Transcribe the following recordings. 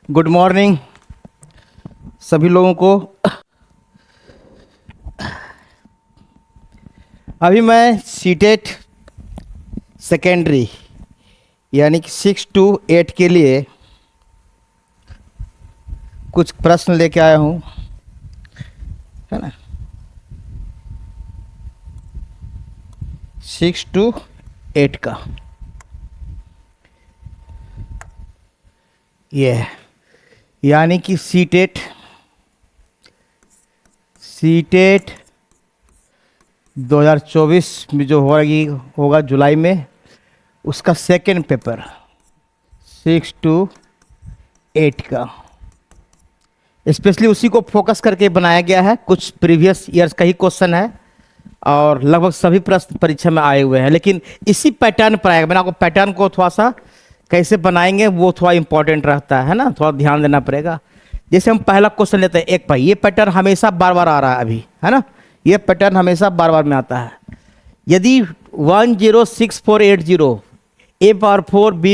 Good morning सभी लोगों को। अभी मैं सीटेट सेकेंडरी यानी कि 6 to 8 के लिए कुछ प्रश्न लेके आया हूँ, है ना। 6 to 8 का ये है, यानी कि सीटेट 2024 में जो होगा जुलाई में, उसका सेकेंड पेपर 6 to 8 का स्पेशली उसी को फोकस करके बनाया गया है। कुछ प्रीवियस ईयर्स का ही क्वेश्चन है और लगभग सभी प्रश्न परीक्षा में आए हुए हैं, लेकिन इसी पैटर्न पर आएगा। मैंने आपको पैटर्न को थोड़ा सा कैसे बनाएंगे वो थोड़ा इंपॉर्टेंट रहता है ना, थोड़ा ध्यान देना पड़ेगा। जैसे हम पहला क्वेश्चन लेते हैं, एक भाई, ये पैटर्न हमेशा बार बार आ रहा है अभी, है ना। ये पैटर्न हमेशा बार बार में आता है। यदि 106480 A⁴ B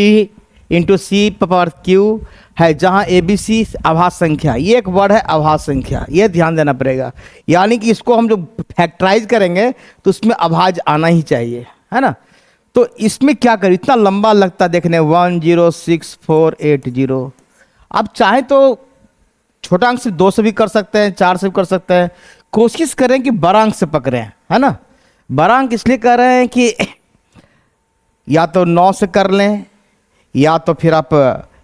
into C power Q है, जहाँ ABC आभास संख्या, ये एक वर्ड है आभास संख्या, ये ध्यान देना पड़ेगा। यानी कि इसको हम जो फैक्टराइज करेंगे तो उसमें आभाज आना ही चाहिए, है ना। तो इसमें क्या करें, इतना लंबा लगता है देखने 106480। आप चाहें तो छोटा अंक से 2 से भी कर सकते हैं, 4 से भी कर सकते हैं। कोशिश करें कि बड़ा अंक से पकड़ें, है ना। बड़ा अंक इसलिए कर रहे हैं कि या तो 9 से कर लें या तो फिर आप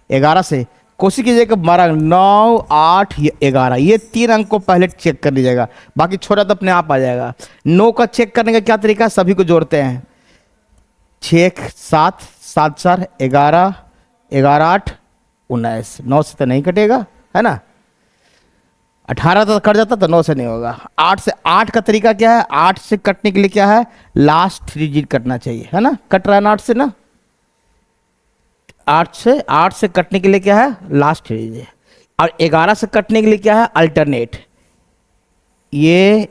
11 से। कोशिश कीजिएगा 12, 9, 8, 11, ये 3 अंक को पहले चेक कर लीजिएगा, बाकी छोटा तो अपने आप आ जाएगा। 9 का चेक करने का क्या तरीका है, सभी को जोड़ते हैं, 6 7 7 4 11 11 8 19, 9 से तो नहीं कटेगा, है ना। 18 तो कट जाता तो 9 से नहीं होगा। 8 से, 8 का तरीका क्या है, 8 से कटने के लिए क्या है, लास्ट 3 डिजिट कटना चाहिए, है ना। कट रहा है ना 8 से ना, 8 से कटने के लिए क्या है, लास्ट 3 डिजिट। और 11 से कटने के लिए क्या है, अल्टरनेट, ये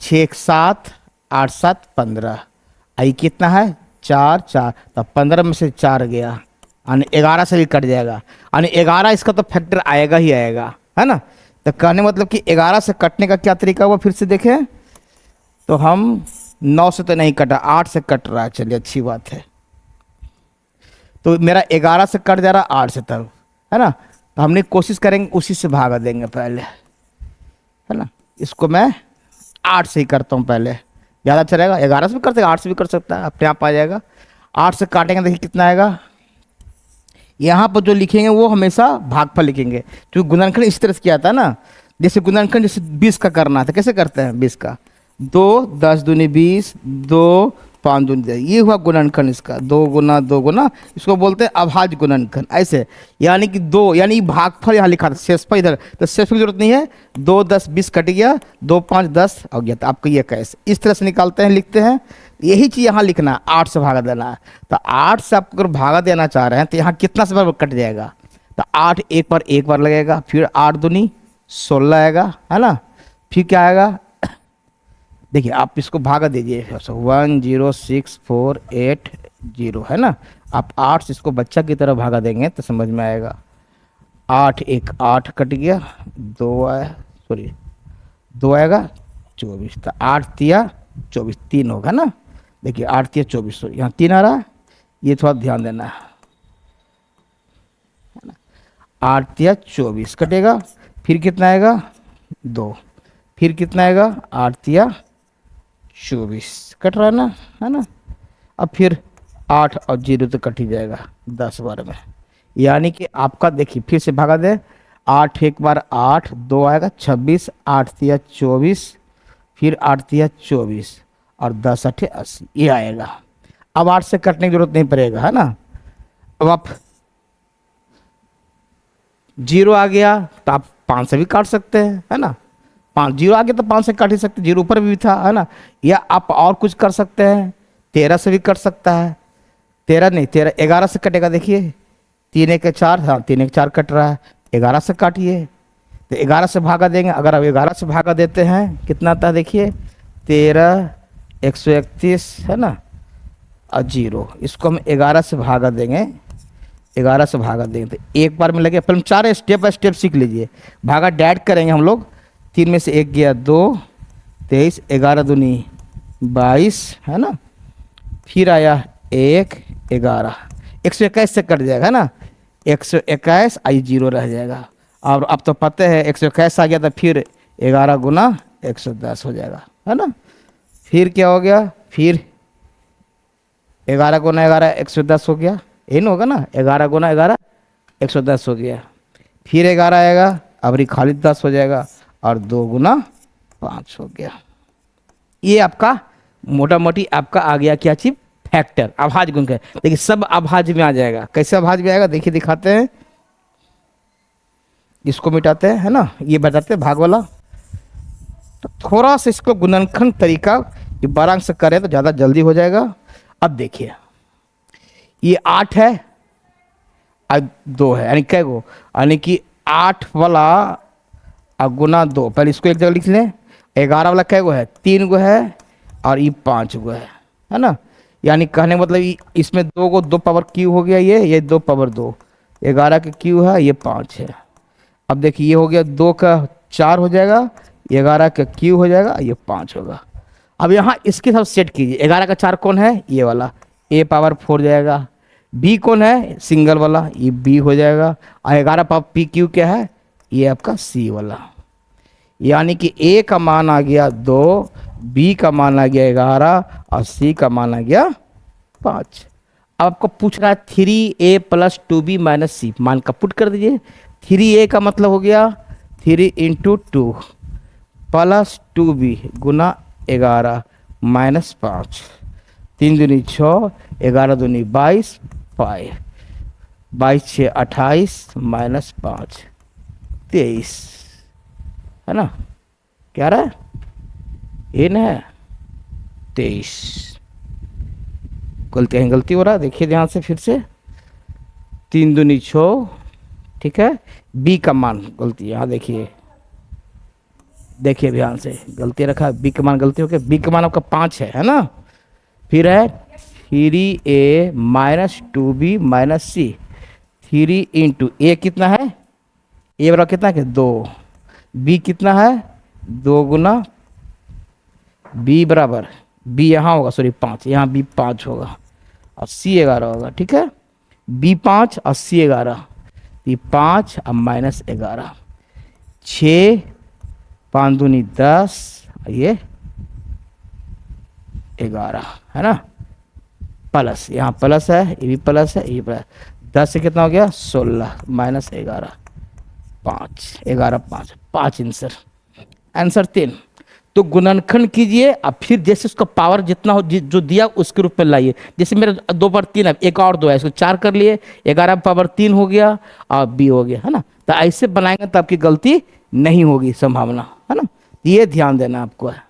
6 7 8 7 15, आई कितना है 4 4, तो 15 में से 4 गया, यानी 11 से भी कट जाएगा, यानी 11 इसका तो फैक्टर आएगा ही आएगा, है ना। तो कहने मतलब कि 11 से कटने का क्या तरीका हुआ, फिर से देखें तो हम 9 से तो नहीं कटा, 8 से कट रहा है, चलिए अच्छी बात है। तो मेरा 11 से कट जा रहा 8 से तब, है ना। तो हमने कोशिश करेंगे उसी से भागा देंगे पहले, है ना। इसको मैं 8 से ही करता हूँ पहले, ज़्यादा अच्छा रहेगा। 11 से भी कर सकते, 8 से भी कर सकता है, अपने आप आ जाएगा। 8 से काटेंगे, देखिए कितना आएगा। यहाँ पर जो लिखेंगे वो हमेशा भागफल लिखेंगे, क्योंकि गुणनखंड इस तरह से किया था ना। जैसे गुणनखंड जैसे 20 का करना था, कैसे करते हैं 20 का, 2 10 दूनी 20, 2 5 दूनी 10, ये हुआ गुणनखंड इसका, 2 गुना 2 गुना, इसको बोलते हैं अभाज्य गुणनखंड। ऐसे यानी कि 2, यानी भागफल यहाँ लिखा था, शेषफल इधर, तो शेषफल की जरूरत नहीं है। 2 10 20 कट गया, 2 5 10 हो गया, तो आपको ये कैसे इस तरह से निकालते हैं, लिखते हैं। यही चीज़ यहाँ लिखना है, 8 से भागा देना है। तो 8 से आप अगर भागा देना चाह रहे हैं तो यहाँ कितना से बार कट जाएगा, तो 8 एक बार लगेगा, फिर 8 दूनी 16 आएगा, है ना। फिर क्या आएगा, देखिए आप इसको भागा दीजिए, 10648 है ना। आप 8 से इसको बच्चा की तरह भागा देंगे तो समझ में आएगा। 8 1 8 कट गया, 2 आया, सॉरी 2 आएगा 24, तो 8 तिया 24, 3 होगा ना। देखिए 8 तिया 24, यहाँ 3 आ रहा है, ये थोड़ा ध्यान देना है ना। 8 तिया 24 कटेगा, फिर कितना आएगा 2, फिर कितना आएगा 8 तिया 24 कट रहा है ना, है ना। अब फिर 8 और 0 तो कट ही जाएगा 10 बार में, यानी कि आपका देखिए फिर से भागा दे, 8 एक बार 8, 2 आएगा 26, 8 तिया 24, फिर 8 तिया 24 और 10 8 80, ये आएगा। अब 8 से कटने की जरूरत नहीं पड़ेगा, है ना। अब आप 0 आ गया तो आप 5 से भी काट सकते हैं, है ना। 5 0 आ गया तो 5 से काट ही सकते, 0 ऊपर भी था, है ना। या आप और कुछ कर सकते हैं, 13 से भी कट सकता है, 13 नहीं 13, 11 से कटेगा, देखिए 3 1 4, हाँ 3 1 4 कट रहा है, 11 से काटिए, तो 11 से भागा देंगे। अगर आप 11 से भागा देते हैं कितना आता है, देखिए 13 131, है ना, और 0, इसको हम 11 से भागा देंगे 11 से भागा देंगे तो एक बार में लगे। पहले चार स्टेप बाय स्टेप सीख लीजिए। भागा डैड करेंगे हम लोग। 3 में से 1 गया 2, 23, 11 दूनी 22 है ना। फिर आया 1, 11, 121 से कट जाएगा है ना। 121 आई 0 रह जाएगा। और अब तो पता है 121 आ गया तो फिर 11 गुना 110 हो जाएगा है ना। फिर क्या हो गया, फिर 11 गुना 11 110 हो गया, ये ना होगा ना। 11 गुना 11 110 हो गया। फिर 11 आएगा, अब री खाली 10 हो जाएगा और 2 गुना 5 हो गया। ये आपका मोटा मोटी आपका आ गया क्या चीज, फैक्टर, अभाज्य गुणक है। देखिए सब अभाज्य में आ जाएगा। कैसे अभाज्य में आएगा देखिए, दिखाते हैं। इसको मिटाते हैं है ना, ये बताते हैं भाग वाला। तो थोड़ा सा इसको गुणनखंड तरीका ये 12 अंक से करें तो ज़्यादा जल्दी हो जाएगा। अब देखिए ये 8 है और 2 है, यानी कै गो, यानी कि 8 वाला और गुना 2। पहले इसको एक जगह लिख लें। 11 वाला कै गो है, 3 गो है और ये 5 गो है ना। यानी कहने का मतलब इसमें 2 गो 2 पावर क्यू हो गया, ये 2 पावर 2, 11 का क्यू है, ये 5 है। अब देखिए ये हो गया 2 का 4 हो जाएगा, 11 का क्यू हो जाएगा, ये 5 होगा। अब यहाँ इसके साथ सेट कीजिए। 11 का 4 कौन है, ये वाला, a पावर 4 जाएगा। b कौन है, सिंगल वाला, ये b हो जाएगा। और 11 पावर p क्यू क्या है, ये आपका c वाला। यानी कि a का मान आ गया 2, b का मान आ गया 11 और c का मान आ गया 5। अब आपको पूछ रहा है 3a plus 2b minus c, मान का पुट कर दीजिए। 3a का मतलब हो गया 3 इंटू 2 प्लस 2b गुना 11 माइनस 5, 3 दूनी 6, 11 दूनी 22, 5, 22 6 28 माइनस 5 23 है ना। क्या रहा है, ये ना है 23। गलती हो रहा है, देखिए ध्यान से फिर से। 3 दूनी 6, ठीक है। बी का मान गलती, यहाँ देखिए ध्यान से, गलती रखा है, बी का मान गलती हो गया। बी का मान आपका 5 है ना। फिर है 3a माइनस 2b माइनस सी, 3 इंटू ए कितना है, ए बराबर कितना है 2, बी कितना है 2 गुना, बी बराबर, बी यहाँ होगा सॉरी 5, यहाँ बी 5 होगा और सी 11 होगा, ठीक है। बी 5 और सी 11, ये 5 और माइनस 11, 6 5 दूनी 10, ये 11 है ना। प्लस यहाँ प्लस है, ये भी प्लस है, ये प्लस, 10 से कितना हो गया 16 माइनस 11, 5, 11 5, 5 आंसर 3। तो गुणनखंड कीजिए, अब फिर जैसे उसका पावर जितना हो जो दिया उसके रूप में लाइए। जैसे मेरे 2 पर 3 है, एक और 2 है, इसको 4 कर लिए, 11 पावर 3 हो गया और b हो गया है ना। तो ऐसे बनाएंगे तो आपकी गलती नहीं होगी, संभावना है ना। ये ध्यान देना आपको है।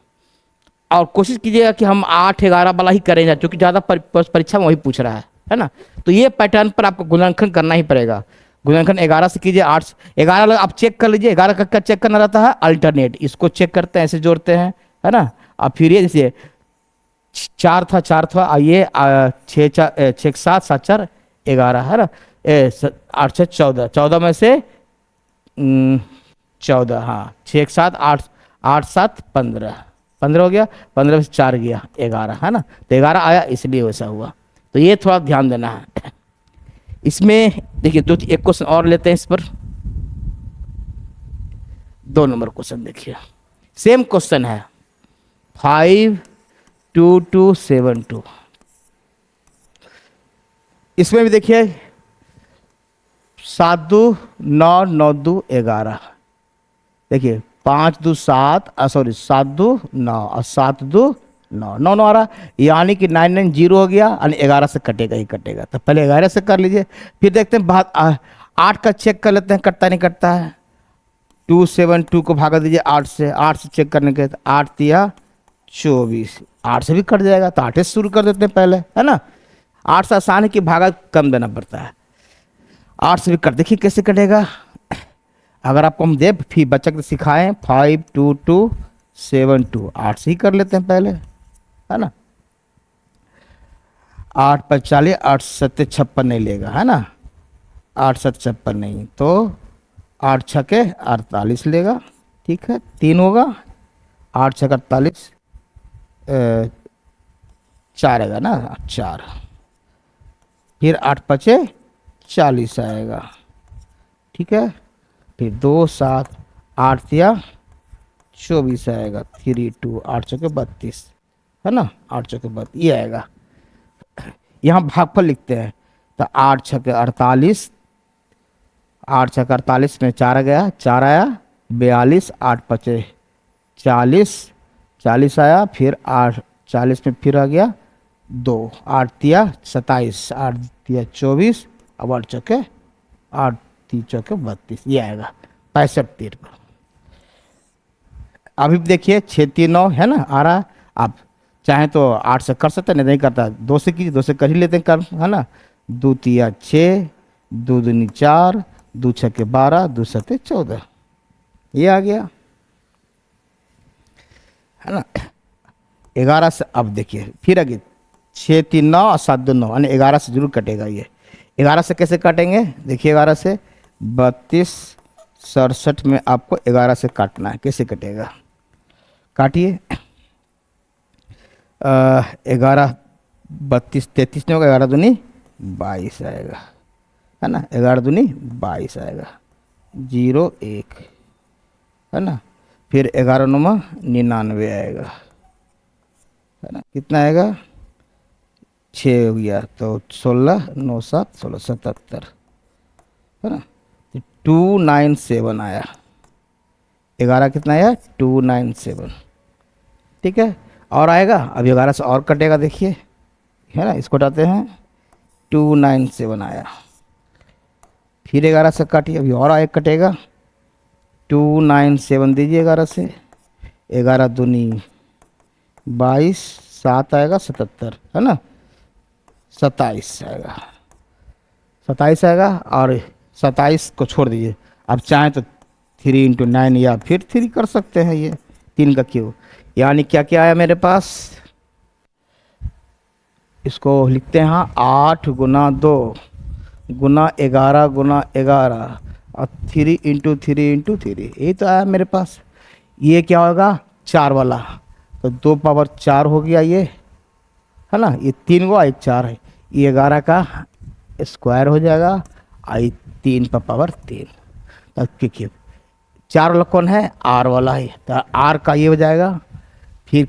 और कोशिश कीजिएगा कि हम 8 11 वाला ही करें, क्योंकि ज़्यादा परीक्षा में वही पूछ रहा है ना। तो ये पैटर्न पर आपको गुणनखंड करना ही पड़ेगा। गुणनखंड 11 से कीजिए, 8 11 आप चेक कर लीजिए। 11 का क्या चेक करना रहता है, अल्टरनेट, इसको चेक करते हैं, ऐसे जोड़ते हैं है ना। अब फिर ये जैसे 4 था, आइए 6 7 7 4 11 है ना। 8 6 14, 14 में से 14, हाँ 6 7 8 8 7 15 हो गया, 15 में से 4 गया 11 है ना। तो 11 आया इसलिए वैसा हुआ। तो ये थोड़ा ध्यान देना है इसमें। देखिए एक क्वेश्चन और लेते हैं इस पर, 2 नंबर क्वेश्चन देखिए, सेम क्वेश्चन है 5 2 2 7 2। इसमें भी देखिए 7 2 9 9 2 11, देखिए 5 2 7 सॉरी 7 2 9 और 7 2 9 9 9 आ रहा, यानी कि 9 9 0 हो गया, यानी 11 से कटेगा ही कटेगा। तो पहले 11 से कर लीजिए, फिर देखते हैं बात 8 का चेक कर लेते हैं, कटता नहीं कटता है। 2 7 2 को भागा दीजिए 8 से, 8 से चेक करने के 8 दिया 24, 8 से भी कट जाएगा। तो 8 से शुरू कर देते हैं पहले है ना। 8 से आसान है कि भागा कम देना पड़ता है, 8 से भी कट, देखिए कैसे कटेगा। अगर आपको हम दे फिर बच्चा को सिखाएं 5 2 2 7 2, 8 से ही कर लेते हैं पहले है ना। 8 पर 40, 8 7 56 नहीं लेगा है ना। 8 7 56 नहीं तो 8 छके 48 लेगा। ठीक है, 3 होगा, 8 छक 48, 4 आएगा ना, 4। फिर 8 पचे 40 आएगा। ठीक है, फिर 2 7 8 दिया 24 आएगा। 3 2 8 चौके 32 है ना, 8 चौके 32 ये आएगा। यहाँ भागफल लिखते हैं तो 8 छके 48, 8 छके 48 में 4 गया, 4 आया 42, 8 पचे 40, 40 आया, फिर 8 40 में फिर आ गया 2, 8 दिया 27, 8 दिया 24, अब 8 चौके 8 3 चौके 32 ये आएगा 65 तीर पर। अभी देखिए 6 3 9 है ना आ रहा। आप चाहें तो 8 से कर सकते नहीं करता 2 से कीजिए, 2 से कर ही लेते हैं कर, है ना। 2 तिया 6, 2 दूनी 4, 2 छके 12, 2 सते 14 ये आ गया, है ना। 11 से अब देखिए फिर आगे 6 3 9 और 7 2 9 यानी 11 से जरूर कटेगा ये। 11 से कैसे काटेंगे देखिए, 11 से 32 67 में आपको 11 से काटना है। कैसे कटेगा काटिए, 11 32 33 नहीं होगा, 11 दूनी 22 आएगा, है ना। 11 दूनी 22 आएगा, 0 1 है ना। फिर 11 9 99 आएगा, है ना। कितना आएगा 6 हो गया तो 16 9 7 16 77 है ना। 297 आया। 11 कितना आया 297। ठीक है, और आएगा अभी 11 से और कटेगा देखिए, है ना। इसको हटाते हैं 297 आया। फिर 11 से काटिए, अभी और आए कटेगा 297 दीजिए 11 से, 11 दूनी 22, 7 आएगा 77 है ना, 27 आएगा, 27 आएगा। और 27 को छोड़ दीजिए, अब चाहें तो 3 × 9 या फिर 3 कर सकते हैं, ये 3 का क्यों। यानी क्या क्या आया मेरे पास, इसको लिखते हैं 8 गुना 2 गुना 11 गुना 11 और 3 × 3 × 3 यही तो आया मेरे पास। ये क्या होगा 4 वाला, तो 2 पावर 4 हो गया ये, है ना। ये 3 हुआ, एक 4 है, ये 11 का स्क्वायर हो जाएगा, आई 3 पर पावर 3। तो क्योंकि 4 वाला कौन है आर वाला है, तो आर का ये हो जाएगा। फिर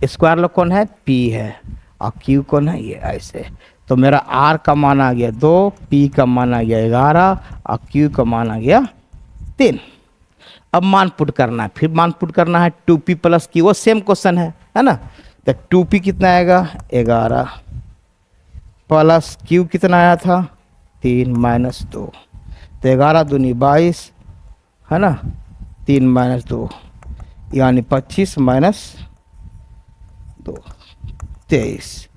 स्क्वायर वाला कौन है पी है, और क्यू कौन है ये ऐसे। तो मेरा आर का मान आ गया 2, पी का मान आ गया 11 और क्यू का मान आ गया 3। अब मान पुट करना है, फिर मान पुट करना है 2p + q, वो सेम क्वेश्चन है ना। तो 2p कितना आएगा 11 प्लस q कितना आया था 3 - 2, तो 11 दूनी 22 है ना, 3 - 2 यानी 25 - 2 23,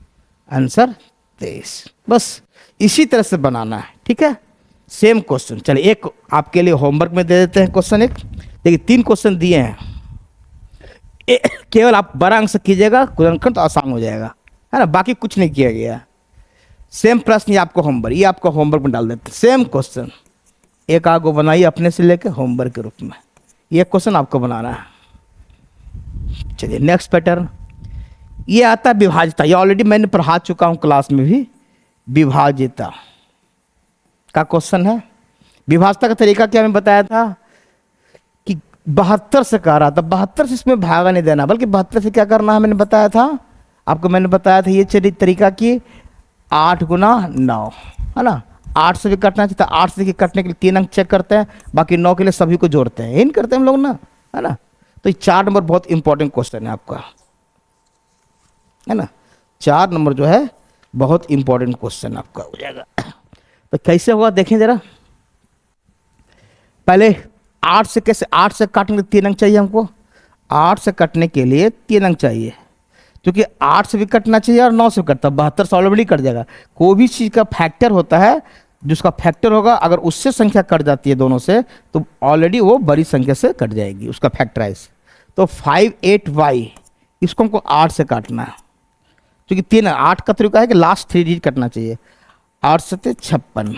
आंसर 23। बस इसी तरह से बनाना है, ठीक है। सेम क्वेश्चन, चलिए एक आपके लिए होमवर्क में दे देते हैं क्वेश्चन। एक देखिए 3 क्वेश्चन दिए हैं, केवल आप बड़ा अंक से कीजिएगा, गुणनखंड तो आसान हो जाएगा, है ना। बाकी कुछ नहीं किया गया। सेम प्रश्न ये आपको होमवर्क, ये आपको होमवर्क में डाल देते हैं। सेम क्वेश्चन एक आगो बनाइए अपने से लेके होमवर्क के रूप में, ये क्वेश्चन आपको बनाना है। चलिए नेक्स्ट पैटर्न, ये आता है विभाजिता। ये ऑलरेडी मैंने पढ़ा चुका हूँ क्लास में भी। विभाजिता का क्वेश्चन है। विभाजिता का तरीका क्या मैं बताया था कि 72 से कह रहा था, 72 से इसमें भागा नहीं देना, बल्कि 72 से क्या करना है मैंने बताया था आपको। मैंने बताया था ये चलिए तरीका कि 8 गुना 9 है ना, 8 से भी कटना चाहिए। 8 से कटने के लिए 3 अंक चेक करते हैं, बाकी 9 के लिए सभी को जोड़ते हैं, यही करते हैं हम लोग ना, है ना। तो ये 4 नंबर बहुत इंपॉर्टेंट क्वेश्चन है आपका, है ना। 4 नंबर जो है बहुत इंपॉर्टेंट क्वेश्चन आपका हो जाएगा। तो कैसे होगा देखें जरा। पहले 8 से कैसे, 8 से काटने के 3 अंक चाहिए हमको। 8 से कटने के लिए 3 अंक चाहिए, क्योंकि 8 से भी कटना चाहिए और 9 से भी कटता, 72 से ऑलरेडी कट जाएगा। कोई भी चीज़ का फैक्टर होता है, जिसका फैक्टर होगा अगर उससे संख्या कट जाती है दोनों से, तो ऑलरेडी वो बड़ी संख्या से कट जाएगी, उसका फैक्टराइज। तो 58y इसको हमको 8 से काटना है, क्योंकि 3 8 का तरीका है कि लास्ट 3 डिजिट कटना चाहिए। 8 × 7 = 56,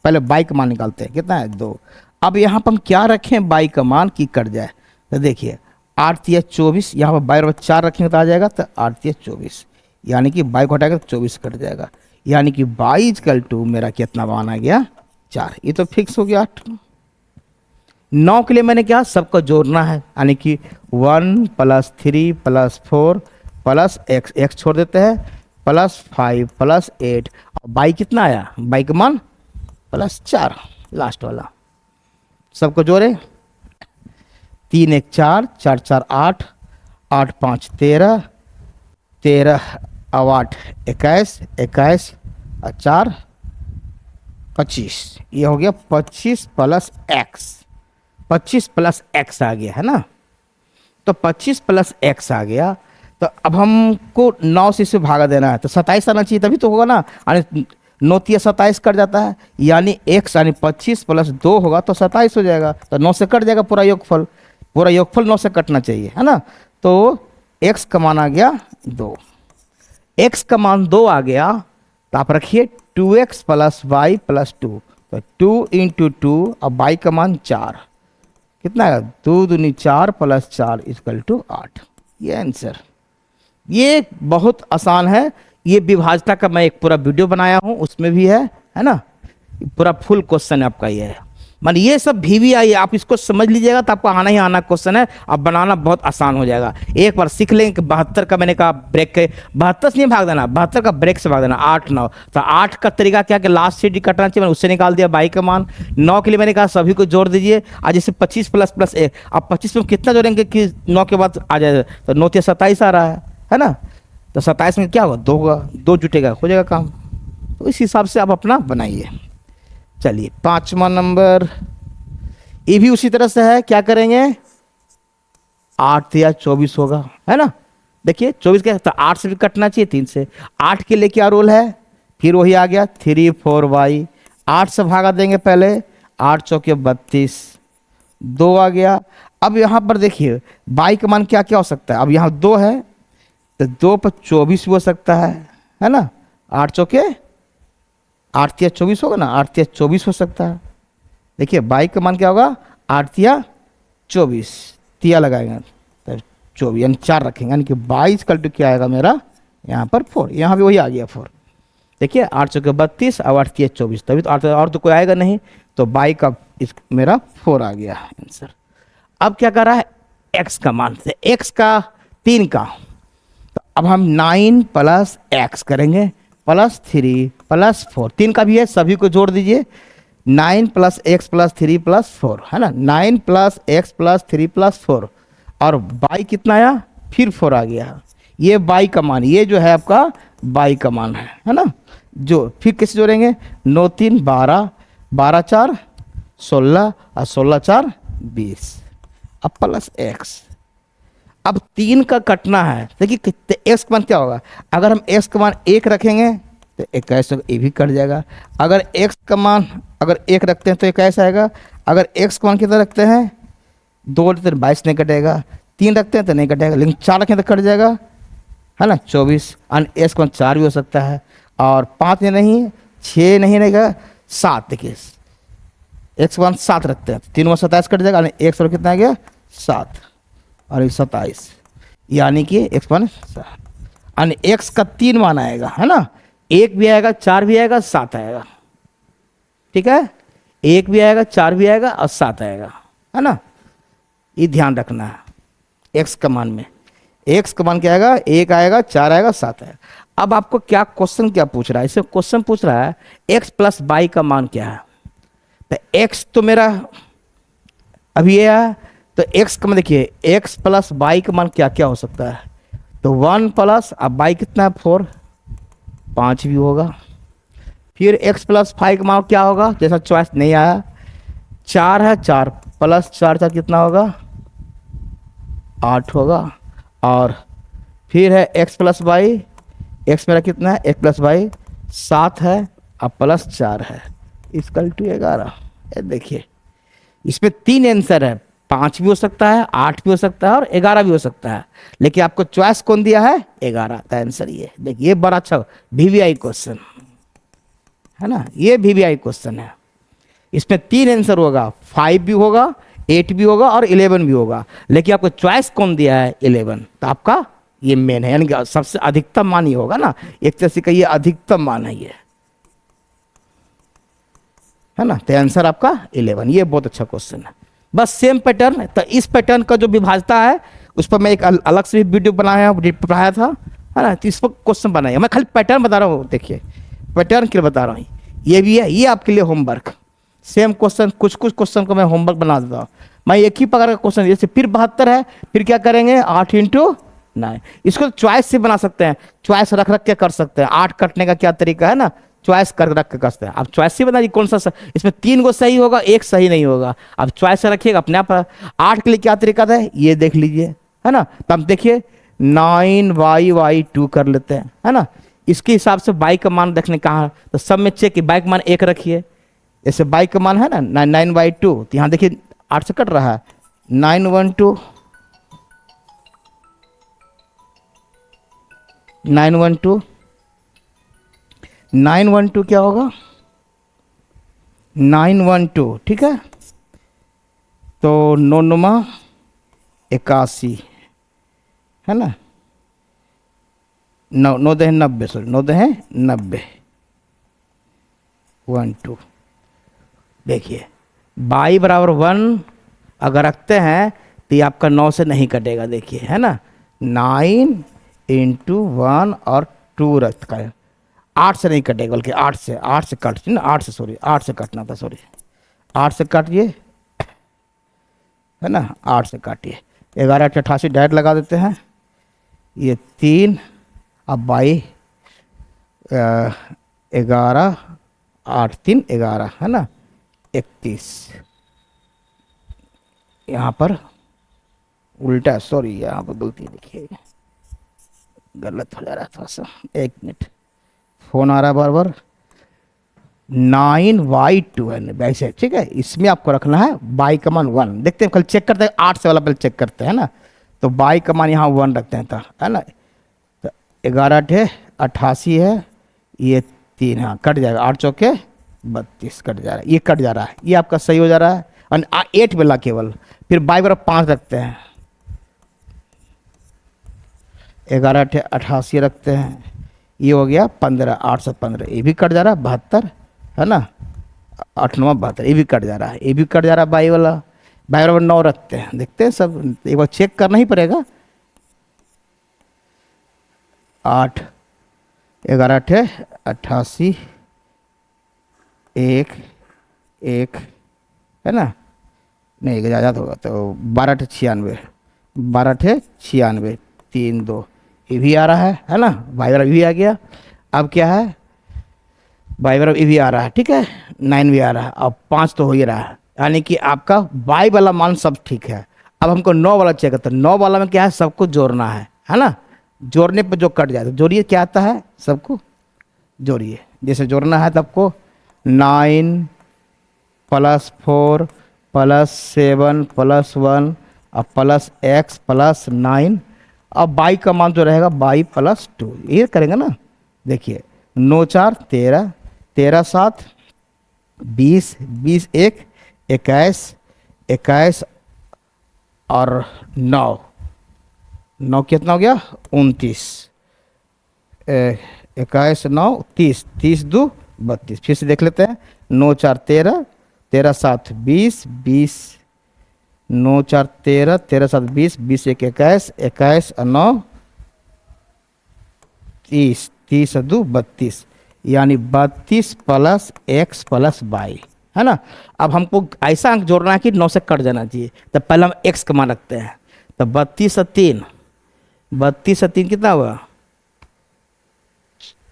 पहले बाई का मान निकालते हैं, कितना है 2। अब यहाँ पर हम क्या रखें बाई का मान की कट जाए, तो देखिए 8 तिया 24, यहाँ पर बाई बराबर 4 रखेंगे तो आ जाएगा, तो 8 तिया 24, यानी कि बाई को हटाएगा तो 24 कट जाएगा, यानी कि बाई इक्वल टू मेरा कितना मान आ गया 4। ये तो फिक्स हो गया 8। 9 के लिए मैंने क्या सबको जोड़ना है, यानी कि 1 + 3 + 4 + x छोड़ देते हैं +5 + 8, और बाई कितना आया, बाई का मान +4 लास्ट वाला। सबको जोड़े 3 1 4, 4 4 8, 8 5 13, 13 और 8 21, 21 और 4 25, ये हो गया 25 + x, 25 + x आ गया है ना। तो 25 + x आ गया, तो अब हमको 9 से इसे भागा देना है, तो 27 आना चाहिए तभी तो होगा ना, यानी 9 तिया 27 कट जाता है, यानी x यानी 25 + 2 होगा तो 27 हो जाएगा, तो 9 से कट जाएगा पूरा योगफल, पूरा योगफल 9 से कटना चाहिए है ना। तो x का मान आ गया 2, x का मान 2 आ गया, तो आप रखिए 2x + y + 2, तो 2 × 2 और y का मान 4, कितना है 2 दूनी 4 + 4 = 8। ये आंसर, ये बहुत आसान है। ये विभाजता का मैं एक पूरा वीडियो बनाया हूँ, उसमें भी है ना, पूरा फुल क्वेश्चन है आपका ये है। मान ये सब VVI आप इसको समझ लीजिएगा तो आपको आना ही आना क्वेश्चन है, अब बनाना बहुत आसान हो जाएगा। एक बार सीख लेंगे कि 72 का मैंने कहा ब्रेक के 72 से नहीं भाग देना, 72 का ब्रेक से भाग देना 8 9, तो 8 का तरीका क्या कि लास्ट सीट कटना चाहिए, मैंने उससे निकाल दिया बाई का मान। 9 के लिए मैंने कहा सभी को जोड़ दीजिए, आज जैसे 25 + 1, अब 25 में कितना जोड़ेंगे कि 9 के बाद आ जाए, तो 9 तिया 27 आ रहा है ना, तो 27 में क्या होगा 2 होगा, 2 जुटेगा हो जाएगा काम। तो इस हिसाब से आप अपना बनाइए। चलिए 5वां नंबर, ये भी उसी तरह से है, क्या करेंगे 8 तिया 24 होगा है ना। देखिए 24 क्या, तो 8 से भी कटना चाहिए 3 से, 8 के लिए क्या रोल है, फिर वही आ गया 3 4 y, 8 से भागा देंगे पहले, 8 चौके 32, 2 आ गया। अब यहाँ पर देखिए y का मान क्या क्या हो सकता है, अब यहाँ 2 है तो 2 पर 24 भी हो सकता है ना, 8 चौके 8 तिया 24 होगा ना, 8 तिया 24 हो सकता है। देखिए बाई का मान क्या होगा 8 तिया 24, तिया लगाएंगे तो 24 यानी 4 रखेंगे, यानी कि 22 = क्या आएगा मेरा यहाँ पर 4, यहाँ भी वही आ गया 4। देखिए 8 चौके 32 और 8 तिया 24, तभी तो 8 और तो कोई आएगा नहीं, तो बाई का मेरा 4 आ गया आंसर। अब क्या कर रहा है x का मान से, x का 3 का, तो अब हम 9 + x करेंगे +3 + 4, 3 का भी है, सभी को जोड़ दीजिए 9 + x + 3 + 4 है ना, 9 + x + 3 + 4, और बाई कितना आया फिर 4 आ गया, ये बाई का मान, ये जो है आपका बाई का मान है ना। जो फिर कैसे जोड़ेंगे 9 3 12, 12 4 16 और 16 4 20, अब +x। अब 3 का कटना है, देखिए कितने x का मान क्या होगा, अगर हम x का मान 1 रखेंगे तो 21, ये भी कट जाएगा। अगर x का मान अगर 1 रखते हैं तो 21 आएगा, अगर x का मान कितना रखते हैं 2 रखते हैं 22 नहीं कटेगा, 3 रखते हैं तो नहीं कटेगा, लेकिन 4 रखें तो कट जाएगा है ना 24, और x का मान 4 भी हो सकता है, और 5 नहीं 6 नहीं रहेगा 7, देखिए x का मान 7 रखते हैं, 3 में 27 कट जाएगा, x और कितना आ गया 7 और 27, यानी कि x मान 7, यानी x का 3 मान आएगा है ना, 1 भी आएगा 4 भी आएगा 7 आएगा, ठीक है 1 भी आएगा 4 भी आएगा और 7 आएगा है ना, ये ध्यान रखना है। x का मान में x का मान क्या आएगा 1 आएगा 4 आएगा 7 आएगा। अब आपको क्या क्वेश्चन क्या पूछ रहा है, इसे क्वेश्चन पूछ रहा है x + y का मान क्या है, तो x तो मेरा अभी ये है, तो x का मान देखिए x + y का मान क्या क्या हो सकता है, तो 1 प्लस, अब y कितना है 4, 5 भी होगा, फिर x + 5 का मान क्या होगा, जैसा चॉइस नहीं आया 4 है, 4 + 4 4 कितना होगा 8 होगा, और फिर है x + y, x मेरा कितना है x + y 7 है, अब +4 है = 11। देखिए इसमें 3 आंसर है, 5 भी हो सकता है, 8 भी हो सकता है और 11 भी हो सकता है, लेकिन आपको चॉइस कौन दिया है 11 का आंसर ये। देखिए ये बड़ा अच्छा VVI क्वेश्चन है ना, ये VVI क्वेश्चन है। इसमें 3 आंसर होगा, 5 भी होगा, 8 भी होगा और 11 भी होगा, लेकिन आपको चॉइस कौन दिया है? 11। तो आपका ये मेन है, यानी कि सबसे अधिकतम मान ये होगा ना, एक तरह से कहिए अधिकतम मान है ये, है ना। तो आंसर आपका 11। ये बहुत अच्छा क्वेश्चन है। बस सेम पैटर्न, तो इस पैटर्न का जो विभाजता है उस पर मैं एक अलग से भी वीडियो पढ़ाया था, है ना। तो इस पर क्वेश्चन बनाया, मैं खाली पैटर्न बता रहा हूँ, देखिए पैटर्न के लिए बता रहा हूँ। ये भी है, ये आपके लिए होमवर्क, सेम क्वेश्चन, कुछ कुछ क्वेश्चन को मैं होमवर्क बना देता हूँ। मैं एक ही प्रकार का क्वेश्चन, जैसे फिर 72 है, फिर क्या करेंगे 8 इंटू 9। इसको चॉइस से बना सकते हैं, चॉइस रख रख के कर सकते हैं। 8 कटने का क्या तरीका है ना, चॉइस कर रख के करते हैं। अब चॉइस से बताइए कौन सा इसमें 3 गो सही होगा, एक सही नहीं होगा। अब चॉइस से रखिएगा अपने आप। 8 के लिए क्या तरीका था ये देख लीजिए, है ना। तो हम देखिए 9y/2 कर लेते हैं, है ना। इसके हिसाब से बाई का मान देखने कहाँ, तो सब में चेक कि बाई का मान 1 रखिए। जैसे बाई का मान है ना 9/2, तो यहाँ देखिए 8 से कट रहा है, 912 912 912 क्या होगा 912, ठीक है। तो 9 81, है ना। 9 दे 90, सॉरी 9 दे 90, 12। देखिए बाई बराबर 1 अगर रखते हैं तो ये आपका 9 से नहीं कटेगा, देखिए, है ना। 9 इंटू 1 और 2 रखता है, 8 से नहीं कटेगा, बल्कि 8 से कट ना, 8 से, सॉरी 8 से कटना था, सॉरी 8 से काटिए, है ना। 8 से काटिए, 11 8 88 डायरेक्ट लगा देते हैं। ये 3, अब बाई 11 8 3 11, है ना, 31। यहाँ पर उल्टा, सॉरी यहाँ पर गलती, देखिए गलत हो जा रहा है थोड़ा सा, 1 मिनट, फोन आ रहा है बार बार। 9/2 है वैसे, ठीक है। इसमें आपको रखना है बाई का मान 1। देखते हैं कल चेक करते हैं, 8 से वाला पहले चेक करते हैं ना। तो बाई का मान यहाँ 1 रखते हैं, है ना। तो 11 8 88 है, ये 3, हाँ कट जाएगा, 8 चौके 32 कट जा रहा है, ये कट जा रहा है, ये आपका सही हो जा रहा है। और 8 मिला केवल, फिर बाई बराबर 5 रखते हैं, 11 8 88 रखते हैं, ये हो गया 15, 8 से 15, ये भी कट जा रहा है 72, है ना। 8 9 72, ये भी कट जा रहा है, ये भी कट जा रहा है बाई वाला। बाई बराबर 9 रखते हैं, देखते हैं सब, एक बार चेक करना ही पड़ेगा। 8 11 8 88 1 1, है ना, नहीं ज़्यादा होगा, तो 12 8 96, 12 8 96 3 2, ये भी आ रहा है ना। बाई बराबर भी आ गया। अब क्या है, बाई बराबर ये भी आ रहा है, ठीक है, 9 भी आ रहा है, अब 5 तो हो ही रहा है, यानी कि आपका बाई वाला मान सब ठीक है। अब हमको 9 वाला चेक करते हैं। 9 वाला में क्या है, सबको जोड़ना है ना। जोड़ने पर जो कट जाए तो जोड़िए, क्या आता है, सबको जोड़िए। जैसे जोड़ना है तो आपको 9 + 4 + 7 + 1 और प्लस x + 9। अब बाई का मान जो रहेगा बाई + 2, ये करेंगे ना। देखिए 9 4 13, 13 7 20, 20 1 21, 21 और 9, 9 कितना हो गया 29, 21 9 30, 30 2 32। फिर से देख लेते हैं, 9 4 13, 13 7 20, 20 9 4 13, 13 7 20, 20 1 21, 21 और 9 30, 30 और 2 32, यानी 32 + x + y, है ना। अब हमको ऐसा अंक जोड़ना है कि 9 से कट जाना चाहिए, तो पहले हम x का मान रखते हैं। तो 32 और 3, 32 और 3 कितना हुआ,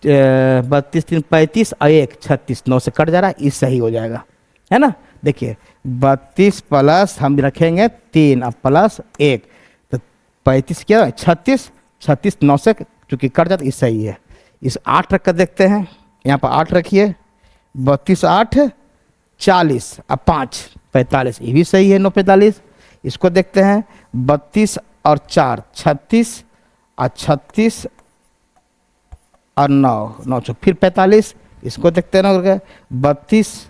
32 3 35 और 1 36, 9 से कट जा रहा है, ये सही हो जाएगा, है ना। देखिए 32 प्लस हम रखेंगे 3 और प्लस 1, तो 35 क्या है 36, 36 9 से चूँकि कट जाता, ये सही है। इस 8 रख कर देखते हैं, यहाँ पर 8 रखिए, 32 8 40 और 5 45, ये भी सही है 9 45। इसको देखते हैं 32 और 4 36 और 36 और 9 9 फिर 45। इसको देखते हैं ना, 32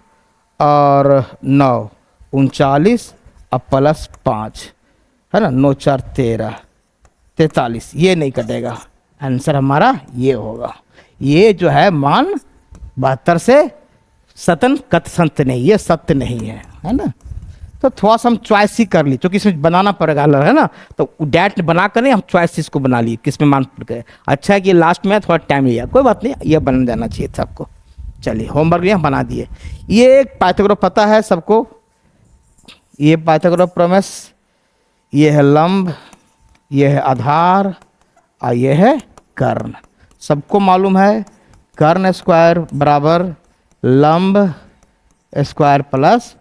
और 9 39 और प्लस 5, है ना, 9 4 13 43, ये नहीं कटेगा। आंसर हमारा ये होगा। ये जो है मान 72 से सतन कत संत नहीं, ये सत्य नहीं है ना। तो थोड़ा सा हम चॉइस ही कर ली, क्योंकि इसमें बनाना पड़ेगा, है ना। तो डैट बना कर नहीं, हम चॉइस इसको बना ली किस में मान पड़ गए। अच्छा है कि लास्ट में थोड़ा टाइम लिया, कोई बात नहीं, ये बन जाना चाहिए था आपको। चलिए होमवर्क ये हम बना दिए। ये पाइथागोरस पता है सबको, ये पाइथागोरस प्रमेय, ये है लंब, ये है आधार और ये है कर्ण। सबको मालूम है कर्ण स्क्वायर बराबर लंब स्क्वायर प्लस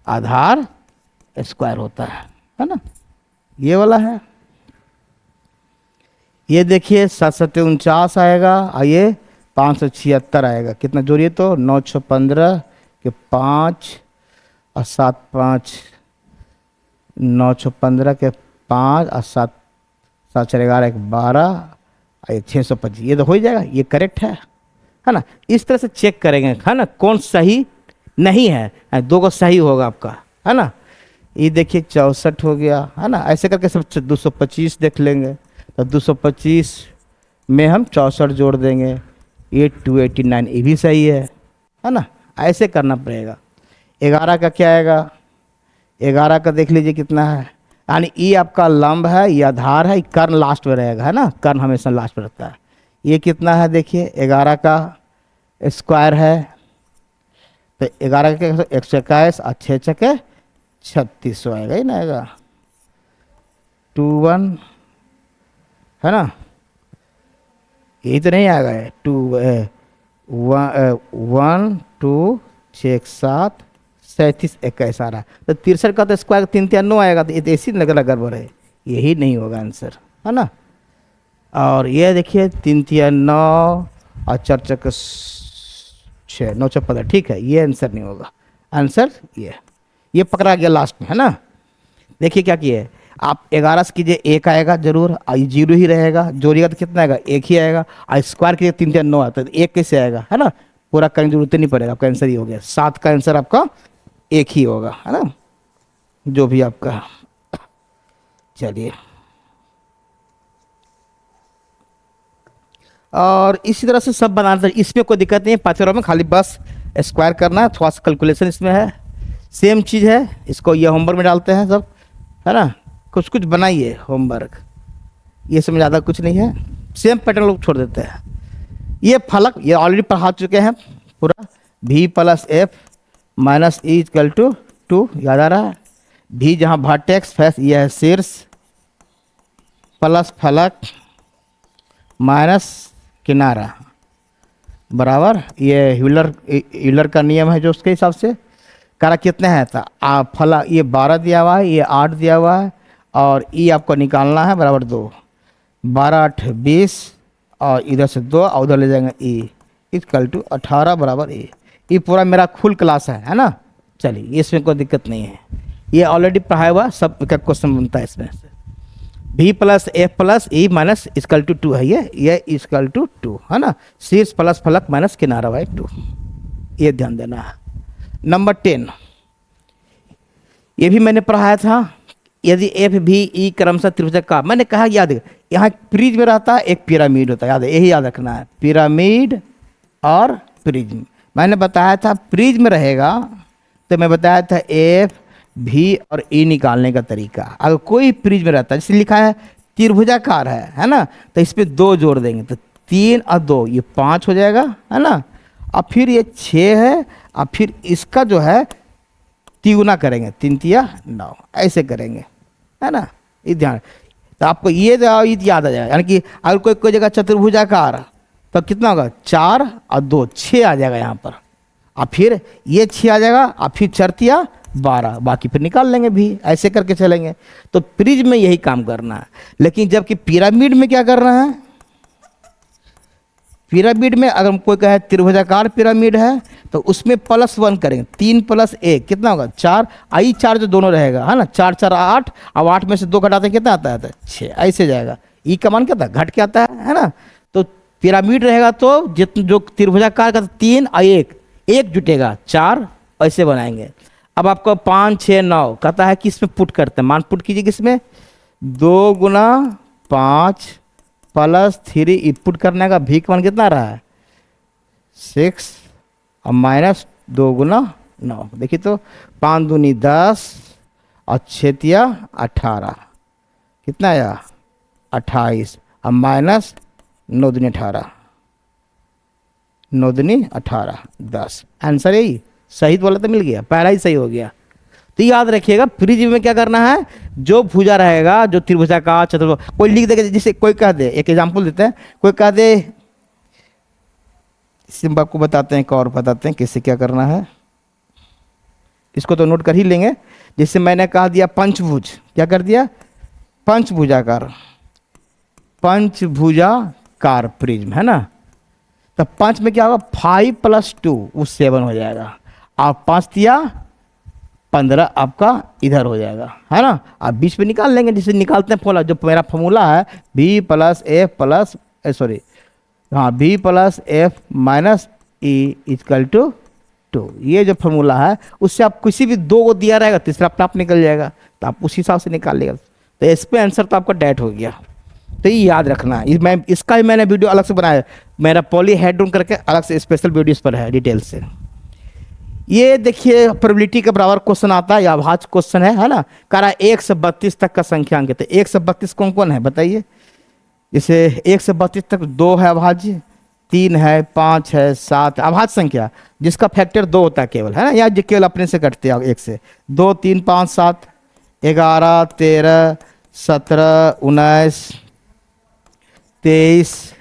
आधार स्क्वायर होता है ना। ये वाला है। ये देखिए 7 7 49 आएगा और ये 576 आएगा। कितना जोड़िए तो 9 6 15 के 5 और 7 5, 9 6 15 के 5 और 7 7 4 11 1 12 और ये 625, ये तो हो ही जाएगा, ये करेक्ट है ना। इस तरह से चेक करेंगे, है ना, कौन सही नहीं है। दो को सही होगा आपका, है ना। ये देखिए 64 हो गया, है ना। ऐसे करके सब 225 देख लेंगे। तो 225 में हम 64 जोड़ देंगे, ये 289, ये भी सही है ना। ऐसे करना पड़ेगा। 11 का क्या आएगा, 11 का देख लीजिए कितना है, यानी ये आपका लंब है, ये आधार है, कर्ण लास्ट में रहेगा, है ना, कर्ण हमेशा लास्ट में रहता है। ये कितना है देखिए, 11 का स्क्वायर है, तो 11 के 121 और 6 छके 36 आएगा ही ना, आएगा 21, है ना। यही तो नहीं आएगा, 2 1 2 6 7 37 21 आ रहा है। तो 63 का तो स्क्वायर 3 3 9 आएगा, तो ये ऐसी लग गड़बड़ है, यही नहीं होगा आंसर, है ना। और ये देखिए 3 3 9 और 4 4 6 9 6 15, ठीक है, ये आंसर नहीं होगा। आंसर ये पकड़ा गया लास्ट में, है ना। देखिए क्या किए आप, 11 से कीजिए 1 आएगा जरूर, और 0 ही रहेगा, जोड़िएगा तो कितना आएगा, 1 ही आएगा। और स्क्वायर कीजिए 3 3 9 आता है, तो 1 कैसे आएगा, है ना। पूरा करने की जरूरत नहीं पड़ेगा, आपका आंसर ही हो गया। 7 का आंसर आपका 1 ही होगा, है ना, जो भी आपका। चलिए, और इसी तरह से सब बनाना, इसमें कोई दिक्कत नहीं है। पाइथागोरस में खाली बस स्क्वायर करना है, थोड़ा सा कैलकुलेशन इसमें है, सेम चीज़ है। इसको ये होमवर्क में डालते हैं सब, है ना। कुछ कुछ बनाइए होमवर्क, ये सब में ज़्यादा कुछ नहीं है, सेम पैटर्न लोग छोड़ देते हैं। ये फलक ये ऑलरेडी पढ़ा चुके हैं पूरा, v plus F minus E equal to 2, याद आ रहा है। v जहाँ वर्टेक्स फैस, यह है शीर्ष, प्लस फलक माइनस किनारा बराबर, ये यूलर का नियम है जो उसके हिसाब से करा कितने हैं। तो फला ये 12 दिया हुआ है, ये 8 दिया हुआ है, और ई आपको निकालना है बराबर 2, 12 8 20, और इधर से 2 और उधर ले जाएंगे ई इक्वल टू 18 बराबर ए। ये पूरा मेरा फुल क्लास है ना। चलिए, इसमें कोई दिक्कत नहीं है, ये ऑलरेडी पढ़ाया हुआ सब का क्वेश्चन बनता है इसमें से। v plus F plus E minus equal to 2 है, ये इक्वल टू 2, है ना। शीर्ष प्लस फलक माइनस किनारा बाई 2, ये ध्यान देना है। नंबर 10, ये भी मैंने पढ़ाया था। यदि एफ भी ई क्रमशः त्रिभुज का, मैंने कहा याद है, यहाँ प्रिज्म रहता है, एक पिरामिड होता है, याद है, यही याद रखना है, पिरामिड और प्रिज्म। मैंने बताया था प्रिज्म रहेगा, तो मैं बताया था एफ भी और ई निकालने का तरीका। अगर कोई प्रिज्म रहता है, जैसे लिखा है त्रिभुजाकार है ना, तो इस पर 2 जोड़ देंगे, तो 3 और 2 ये 5 हो जाएगा, है ना। और फिर ये 6 है, और फिर इसका जो है तिगुना करेंगे, 3 3 9, ऐसे करेंगे, है ना। ये ध्यान, तो आपको ये याद आ जाएगा। यानी कि अगर कोई जगह चतुर्भुजाकार, तो कितना होगा, 4 और 2 6 आ जाएगा यहाँ पर, और फिर ये 6 आ जाएगा, और फिर 4 3 12, बाकी फिर निकाल लेंगे भी, ऐसे करके चलेंगे। तो प्रिज्म में यही काम करना है। लेकिन जबकि पिरामिड में क्या करना है, पिरामिड में अगर कोई कहे त्रिभुजाकार पिरामिड है, तो उसमें +1 करेंगे, 3 + 1 कितना होगा 4, आई 4 जो दोनों रहेगा, है ना, 4 4 8, अब 8 में से 2 घटाते कितना आता है 6, ऐसे जाएगा। ई का मान क्या था, घट के आता है ना। तो पिरामिड रहेगा तो जितना जो त्रिभुजाकार का 3 और 1 जुटेगा 4 ऐसे बनाएंगे। अब आपको 5 6 9 कहता है कि इसमें पुट करते हैं, मान पुट कीजिए किसमें, 2 × 5 प्लस 3 इनपुट करने का भीख मान कितना रहा है 6 और माइनस 2 × 9, देखिए तो 5 दूनी 10 और 6 18, कितना आया 28 और माइनस 9 दूनी 18, 9 दूनी 18 10, आंसर यही सही बोला तो मिल गया, पहला ही सही हो गया। तो याद रखिएगा फ्री में क्या करना है, जो भुजा रहेगा, जो त्रिभुजाकार चतुर्भुज, कोई लिख देगा, जिसे कोई कह दे, एक एग्जांपल देते हैं, कोई कह दे, सिंबा आपको बताते हैं, एक और बताते हैं कैसे क्या करना है, इसको तो नोट कर ही लेंगे। जैसे मैंने कहा दिया पंचभुज, क्या कर दिया पंचभुजाकार, पंचभुजाकार प्रिज्म है ना, तो 5 में क्या होगा 5 + 2 वो 7 हो जाएगा, आप 5 दिया 15 आपका इधर हो जाएगा, है ना। आप बीच में निकाल लेंगे, जिसे निकालते हैं फॉर्मूला, जो मेरा फॉर्मूला है b + f प्लस सॉरी हाँ b + f - e = 2, ये जो फॉर्मूला है उससे आप किसी भी 2 को दिया रहेगा, तीसरा अपना आप निकल जाएगा, तो आप उस हिसाब से निकाल लेगा। तो इस पे आंसर तो आपका डेट हो गया। तो ये याद रखना है, मैं इसका ही मैंने वीडियो अलग से बनाया है, मेरा पॉलीहेड्रॉन करके अलग से स्पेशल वीडियो इस पर है डिटेल से। ये देखिए प्रोबेबिलिटी के बराबर क्वेश्चन आता है या अभाज्य क्वेश्चन है ना, कह रहा है 1 से 32 तक का संख्यांक है, तो 1 से 32 कौन कौन है बताइए। जैसे 1 से 32 तक 2 है अभाज्य, 3 है, 5 है, 7 अभाज्य संख्या जिसका फैक्टर 2 होता है केवल, है ना, या जो केवल अपने से कटते हैं 1 से, 2 3 5 7 11 13 17 19 23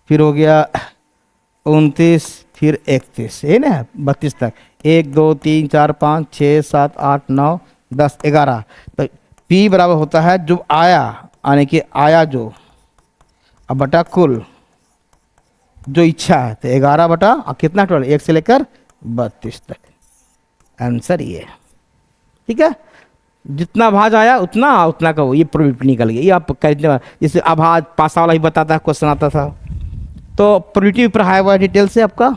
फिर हो गया 29 फिर 31, है ना 32 तक, 1 2 3 4 5 6 7 8 9 10 11। तो P बराबर होता है जो आया, यानी कि आया जो, अब बटा कुल जो इच्छा है, तो 11 बटा और कितना टोटल 1 से लेकर 32 तक, आंसर ये, ठीक है। जितना भाज आया उतना उतना का वो, ये प्रोबेबिलिटी निकल गया। ये आप जैसे अभाज पासा वाला ही बताता है, क्वेश्चन आता था, तो प्रोबेबिलिटी भी पढ़ाया हुआ है डिटेल से आपका,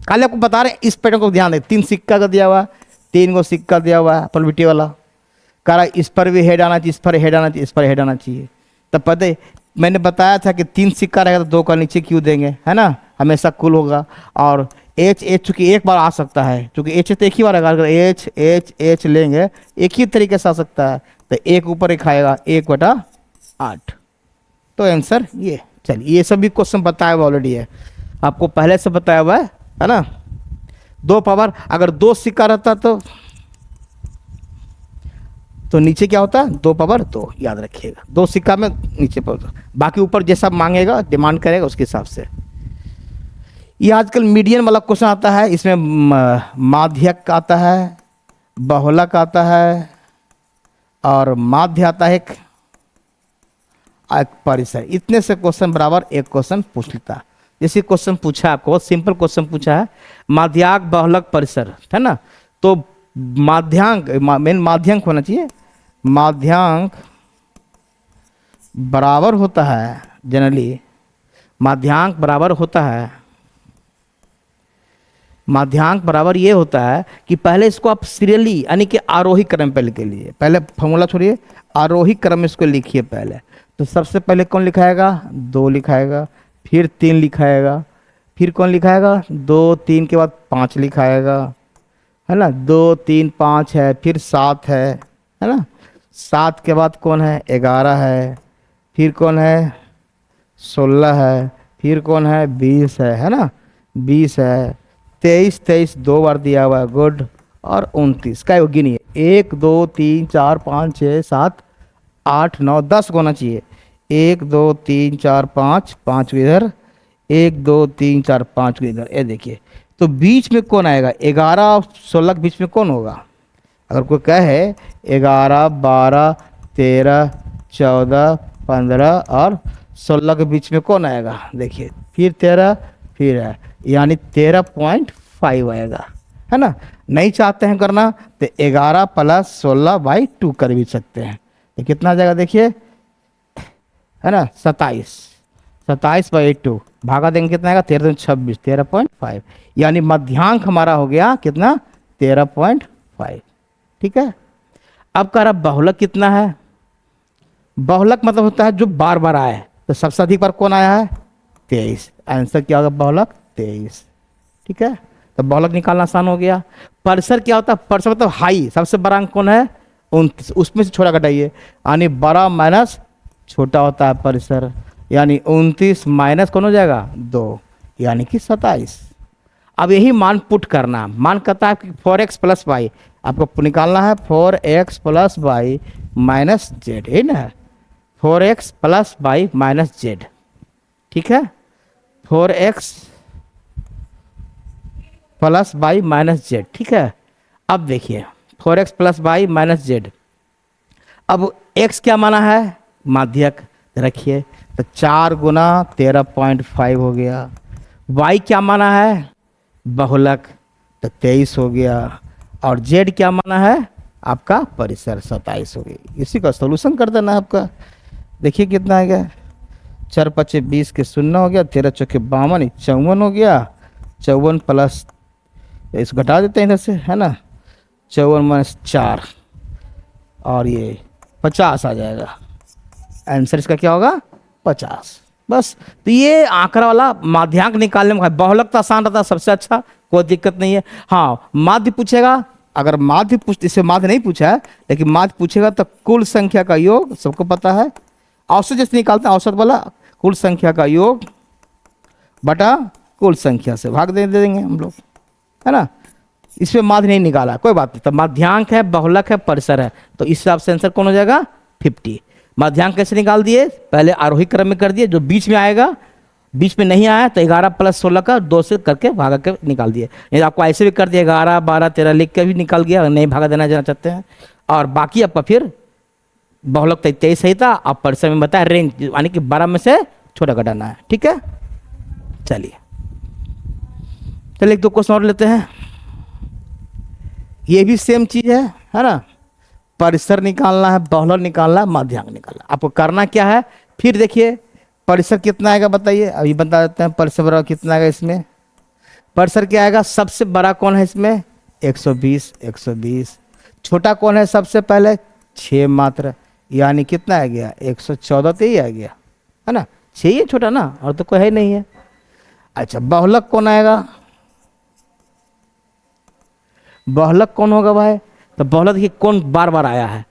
खाली आपको बता रहे हैं इस पैटर्न को ध्यान दें। 3 सिक्का का दिया हुआ है, 3 को सिक्का दिया हुआ है प्रोबेबिलिटी वाला, कह रहा है इस पर भी हेड आना चाहिए, इस पर हेड आना चाहिए, इस पर हेड आना चाहिए। तब पता है मैंने बताया था कि 3 सिक्का रहेगा तो 2 का नीचे क्यों देंगे, है ना, हमेशा कुल होगा। और एच चूँकि एक बार आ सकता है, चूँकि एच तो एक ही बार आएगा, अगर एच एच एच लेंगे एक ही तरीके से आ सकता है, तो एक ऊपर एक आएगा 1/8, तो आंसर ये। चलिए ये सभी क्वेश्चन बताया हुआ ऑलरेडी है, आपको पहले से बताया हुआ है ना। 2 पावर, अगर 2 सिक्का रहता तो नीचे क्या होता है 2 पावर 2, याद रखिएगा 2 सिक्का में नीचे पर, बाकी ऊपर जैसा मांगेगा डिमांड करेगा उसके हिसाब से। ये आजकल मीडियन वाला क्वेश्चन आता है, इसमें माध्यक आता है, बहुलक आता है और माध्य आता है, एक परिसर, इतने से क्वेश्चन बराबर एक क्वेश्चन पूछ लेता है। जैसे क्वेश्चन पूछा है आपको, बहुत सिंपल क्वेश्चन पूछा है, माध्याक बहुलक परिसर, है ना, तो माध्यांक मेन माध्यांक होना चाहिए, माध्यांक बराबर होता है, जनरली माध्यांक बराबर होता है, माध्यांक बराबर ये होता है कि पहले इसको आप सीरियली यानी कि आरोही क्रम पे लिख लिए, पहले फॉर्मूला छोड़िए, आरोही क्रम में इसको लिखिए पहले। तो सबसे पहले कौन लिखाएगा 2 लिखाएगा, फिर 3 लिखाएगा, फिर कौन लिखाएगा 2 3 के बाद 5 लिखाएगा, है ना, 2 3 5 है, फिर 7 है ना, 7 के बाद कौन है 11 है, फिर कौन है 16 है, फिर कौन है 20 है ना, 20 है, 23 23 2 बार दिया हुआ है, गुड, और 29 का गिनिए 1 2 3 4 5 6 7 8 9 10 होना चाहिए, 1 2 3 4 5 5 इधर, 1 2 3 4 5 इधर, ये देखिए। तो बीच में कौन आएगा 11 और 16 के बीच में कौन होगा, अगर कोई कहे 11 12 13 14 15 और 16 के बीच में कौन आएगा, देखिए फिर 13 फिर है, यानी 13.5 आएगा, है ना। नहीं चाहते हैं करना तो 11 + 16/2 कर भी सकते हैं, तो कितना आ जाएगा देखिए, है ना 27/2 भागा देंगे कितना आएगा 13 26 13.5, यानी मध्यांक हमारा हो गया कितना 13.5। ठीक है, अब कह रहा बहुलक कितना है। बहुलक मतलब होता है जो बार बार आए, तो सबसे अधिक बार कौन आया है, 23। आंसर क्या होगा, बहुलक 23। ठीक है, तो बहुलक निकालना आसान हो गया। परिसर क्या होता है, परिसर मतलब हाई, सबसे बड़ा अंक कौन है, 29, उसमें से छोटा घटाइए, यानी बड़ा माइनस छोटा होता है परिसर, यानी 29 माइनस कौन हो जाएगा, 2, यानी कि 27। अब यही मान पुट करना, मान कहता है कि 4x प्लस वाई, आपको निकालना है 4x plus Y minus Z, है ना, 4x plus Y minus Z. ठीक है, 4x plus Y minus Z. ठीक है, अब देखिए 4x plus Y minus Z, अब x क्या माना है, माध्यक रखिए, तो 4 गुना 13.5 हो गया। y क्या माना है, बहुलक, तो 23 हो गया। और z क्या माना है, आपका परिसर, 27 हो गई। इसी का सॉल्यूशन कर देना है आपका। देखिए कितना आ गया, 4 पचे 20 के 0 हो गया, 13 चौके 52, 54 हो गया। 54 प्लस, इसको घटा देते हैं इधर से, है ना, 54 माइनस 4, और ये 50 आ जाएगा। आंसर इसका क्या होगा, 50। बस, तो ये आंकड़ा वाला माध्यांक निकालने में, बहुलक तो आसान रहता है, सबसे अच्छा, कोई दिक्कत नहीं है। हाँ, माध्य पूछेगा, अगर माध्य इसे माध्य नहीं पूछा है, लेकिन माध्य पूछेगा तो कुल संख्या का योग, सबको पता है, औसत जैसे निकालते हैं, औसत वाला कुल संख्या का योग बटा कुल संख्या से भाग दे देंगे हम लोग, है ना। इसमें माध्य नहीं निकाला, कोई बात नहीं। तो माध्यांक है, बहुलक है, परिसर है, तो इस हिसाब से आंसर कौन हो जाएगा, 50। माध्यांक कैसे निकाल दिए, पहले आरोही क्रम में कर दिए, जो बीच में आएगा, बीच में नहीं आया तो 11 प्लस 16 का 2 से करके भागा के निकाल दिए। नहीं आपको ऐसे भी कर दिया, 11 12 13 लिख के भी निकल गया, नहीं भागा देना जाना चाहते हैं। और बाकी आपका फिर बहुलक 23 सही था, आप परिसर में बताया रेंज, यानी कि 12 में से छोटा घटाना है। ठीक है, चलिए एक दो क्वेश्चन और लेते हैं। ये भी सेम चीज है ना, परिसर निकालना है, बहुलक निकालना है, माध्यांक निकालना है। आपको करना क्या है, फिर देखिए परिसर कितना आएगा बताइए, अभी बता देते हैं। परिसर बराबर कितना आएगा, इसमें परिसर क्या आएगा, सबसे बड़ा कौन है इसमें, 120, 120। छोटा कौन है सबसे पहले, 6 मात्र, यानी कितना आ गया, 114, तो ही आ गया, है ना, 6 ही छोटा ना, और तो कोई है नहीं है। अच्छा, बहुलक कौन आएगा, बहुलक कौन होगा भाई, तो बहुलक देखिए कौन बार बार आया है,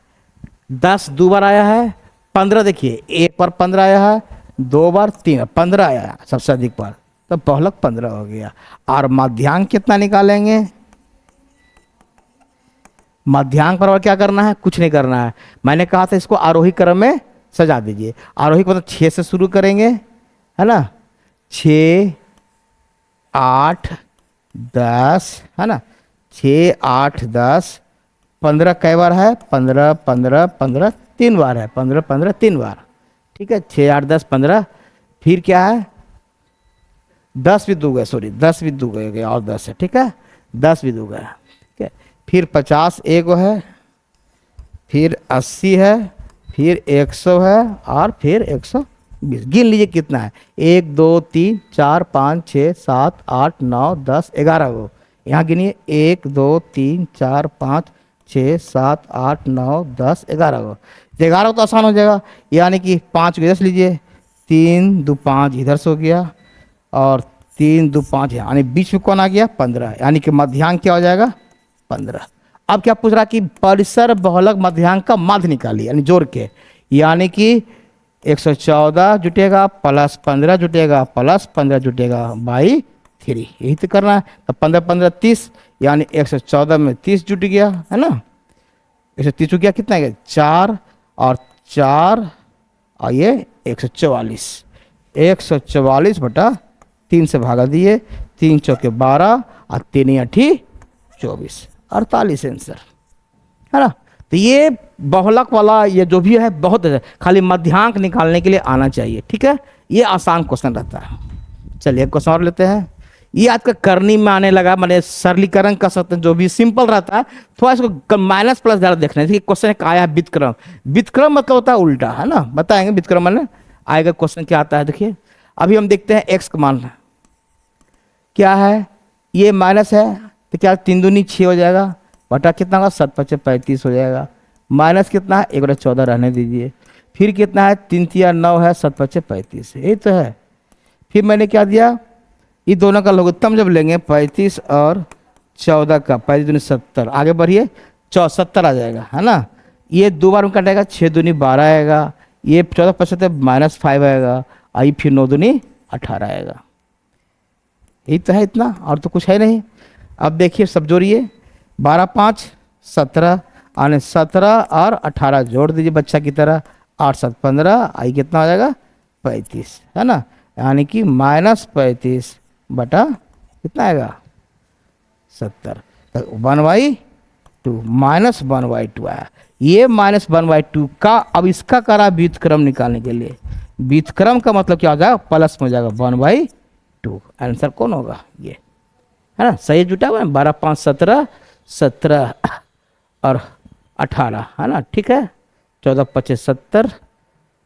10 2 बार आया है, 15 देखिए 1 बार 15 आया है, 2 बार 3, 15 आया है सबसे अधिक बार, तो बहुलक 15 हो गया। और माध्यांक कितना निकालेंगे, माध्यांक पर क्या करना है, कुछ नहीं करना है। मैंने कहा था इसको आरोही क्रम में सजा दीजिए। आरोही मतलब 6 से शुरू करेंगे, है ना, 6 8 10, है ना, 6 8 10, 15 कई बार है, 15 15 15 3 बार है, 15 15 3 बार। ठीक है, 6 8 10 15, फिर क्या है, 10 भी दो गए, सॉरी 10 भी दो गए और 10 है। ठीक है, 10 भी दो गए। ठीक है, फिर 50 एक है, फिर 80 है, फिर 100 है, और फिर 120। गिन लीजिए कितना है, 1 2 3 4 5 6 7 8 9 10 11 गो। यहाँ गिनिए 1 2 3 4 5 6 7 8 9 10 11 गो। 11 तो आसान हो जाएगा, यानी कि 5 को इधर से लीजिए, 3 2 5 इधर से हो गया, और 3 2 5, यानी बीच में कौन आ गया, 15, यानी कि मध्यांक क्या हो जाएगा, 15। अब क्या पूछ रहा कि परिसर बहुलक मध्यांक का माध्य निकालिए, यानी जोड़ के, यानी कि 114 जुटेगा प्लस 15 जुटेगा प्लस 15 जुटेगा बाई 3, यही तो करना है। तो 15 15 30, यानी 114 में 30 जुट गया, है ना, 130 जुट गया, कितना है 4 और 4, और ये 144, 144 बटा 3 से भागा दिए, 3 चौके 12 और 3 8 24, 48 आंसर, है ना। तो ये बहुलक वाला ये जो भी है बहुत है, खाली मध्यांक निकालने के लिए आना चाहिए। ठीक है, ये आसान क्वेश्चन रहता है। चलिए क्वेश्चन और लेते हैं। ये आज का करनी में आने लगा, मैंने सरलीकरण कर सकते हैं, जो भी सिंपल रहता है थोड़ा इसको माइनस प्लस ज़्यादा देखना है। क्वेश्चन एक आया है व्युत्क्रम, व्युत्क्रम मतलब होता है उल्टा, है ना, बताएंगे व्युत्क्रम मैंने आएगा क्वेश्चन क्या आता है। देखिए अभी हम देखते हैं एक्स का मान क्या है, ये माइनस है, तो क्या 3 दूनी 6 हो जाएगा, बटा कितना होगा 7 पचे 35 हो जाएगा, माइनस कितना है 1 बटा 14 रहने दीजिए, फिर कितना है 3 तिया 9 है 7 पचे 35, यही तो है। फिर मैंने क्या दिया, ये दोनों का लघुत्तम जब लेंगे 35 और 14 का, 35 दूनी 70, आगे बढ़िए 74 आ जाएगा, है ना। ये 2 बार में कटेगा, 6 दूनी 12 आएगा, ये 14 पचहत्तर -5 आएगा, आई फिर 9 दूनी 18 आएगा। यही तो है, इतना और तो कुछ है नहीं। अब देखिए सब जोड़िए, 12 5 17 यानी 17 और 18 जोड़ दीजिए बच्चा की तरह, 8 7 15, आई कितना हो जाएगा 35, है ना, यानी कि -35 बटा कितना आएगा 70, तो 1/2 -1/2 आया। ये -1/2 का, अब इसका करा व्युत्क्रम निकालने के लिए, व्युत्क्रम का मतलब क्या हो जाएगा, प्लस में हो जाएगा 1/2, आंसर कौन होगा ये, है ना, सही जुटा हुआ है, 12 5 17 17 और 18, है ना, ठीक है, 14 25 70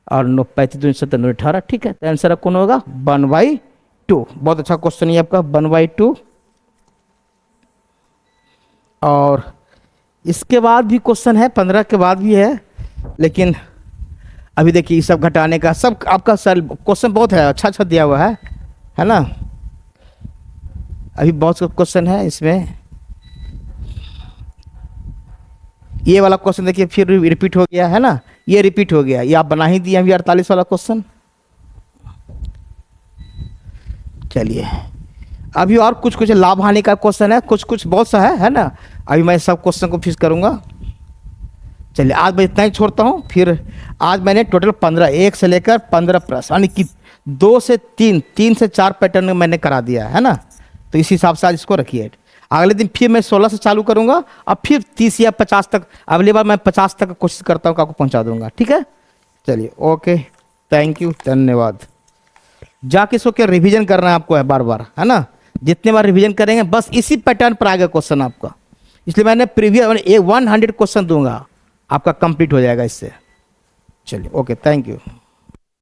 और 9 35 दूनी 70 9 18, ठीक है, तो आंसर कौन होगा 1/2। बहुत अच्छा क्वेश्चन है आपका 1/2। और इसके बाद भी क्वेश्चन है, 15 के बाद भी है, लेकिन अभी देखिए ये सब घटाने का सब आपका सर क्वेश्चन बहुत है, अच्छा अच्छा दिया हुआ है ना। अभी बहुत क्वेश्चन है इसमें, ये वाला क्वेश्चन देखिए फिर रिपीट हो गया, है ना, ये रिपीट हो गया, ये आप बना ही दिए अभी 48 वाला क्वेश्चन। चलिए अभी और कुछ कुछ लाभ हानि का क्वेश्चन है, कुछ कुछ बहुत सा है ना, अभी मैं सब क्वेश्चन को फिक्स करूंगा। चलिए आज मैं इतना ही छोड़ता हूँ, फिर आज मैंने टोटल 15 1 से लेकर 15 प्रश्न यानी कि 2 से 3 3 से 4 पैटर्न में मैंने करा दिया है ना, तो इस हिसाब से आज इसको रखिए। अगले दिन फिर मैं 16 से चालू करूंगा, अब फिर 30 या 50 तक, अगली बार मैं 50 तक कोशिश करता हूँ आपको पहुँचा दूंगा, ठीक है। चलिए ओके, थैंक यू, धन्यवाद। जाके इसको क्या रिवीजन करना है आपको है बार बार, है ना, जितने बार रिवीजन करेंगे बस इसी पैटर्न पर आएगा क्वेश्चन आपका, इसलिए मैंने प्रीवियस 100 क्वेश्चन दूंगा, आपका कंप्लीट हो जाएगा इससे। चलिए ओके, थैंक यू।